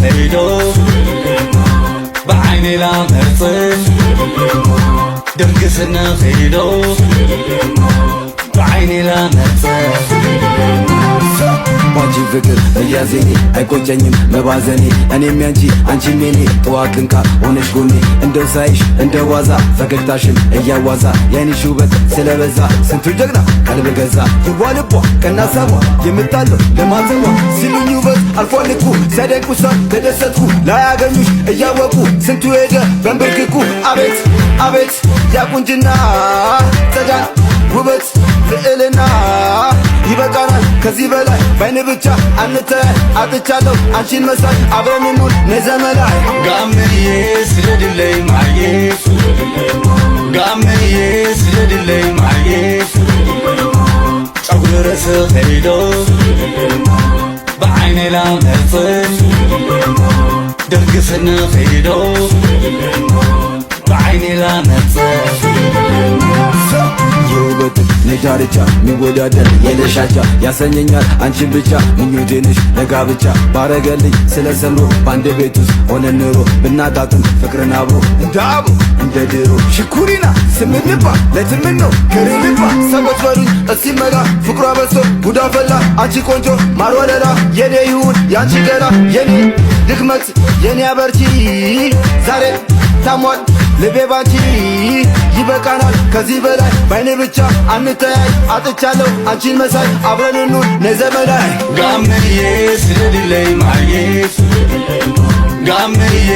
ሄዶ بعيني لا مرصف درقسنا ሄዶ بعيني لا مرصف ባንቺ ፍቅር እያዘኝ አይቆጨኝም መባዘኔ እኔም ያንቺ አንቺም የኔ ጠዋት ልንካ ሆነሽ ጎኔ እንደው ሳይሽ እንደ ዋዛ ፈገግታሽን እያዋዛ የአይንሽ ውበት ስለበዛ ስንቱ ጀግና ቀልብ ገዛ ይዋልቧ ቀና ሳቧ የምታለው ለማዘቧ ሲሉኝ ውበት አልፏል እኮ ሲያደንቁ እሷን ተደሰትኩ ላያገኙሽ እያወቁ ስንቱ ሄደ በንብርክኩ አቤት አቤት ያቁንጅና ጸዳን ውበት ልዕልና ይበቃናል ከዚህ በላይ ባይን ብቻ አንተያይ አጥቻለሁ አንቺን መሳይ አብረን እንኑር ነዘመላይ ጋምዬ ስለድለይ ማዬ ጋምዬ ስለድለይ ማዬ ጸጉር ረስህ ሄዶ بعيني لا مرصف درقسنا ሄዶ بعيني لا مرصف የውበት ነጃርቻ ሚወዳደር የለሻቻ ያሰኘኛል አንቺን ብቻ ምኞቴ ነሽ ለጋብቻ ባረገልኝ ስለ ሰምሮ በአንድ ቤት ውስጥ ሆነን ኑሮ ብናጣጥም ፍቅርን አብሮ እንዳቦ እንደ ድሮ ሽኩሪና ስምንባ ለትምነው ከሬልባ ሰዎች በሉኝ እስቲ መላ ፍቅሯ በዝቶ ጉዳ ፈላ አንቺ ቆንጆ ማር ወለላ የኔ ይሁን ያንቺ ገላ የኔ ድክመት የኔ አበርቺ ዛሬ ታሟል ልቤ ባንቺ ይበቃናል ከዚህ በላይ ባይኔ ብቻ አንተያይ አጥቻለሁ አንቺን መሳይ አብረን እንኑር ነዘመላይ ጋምዬ ስለድለይ ማዬ ጋምዬ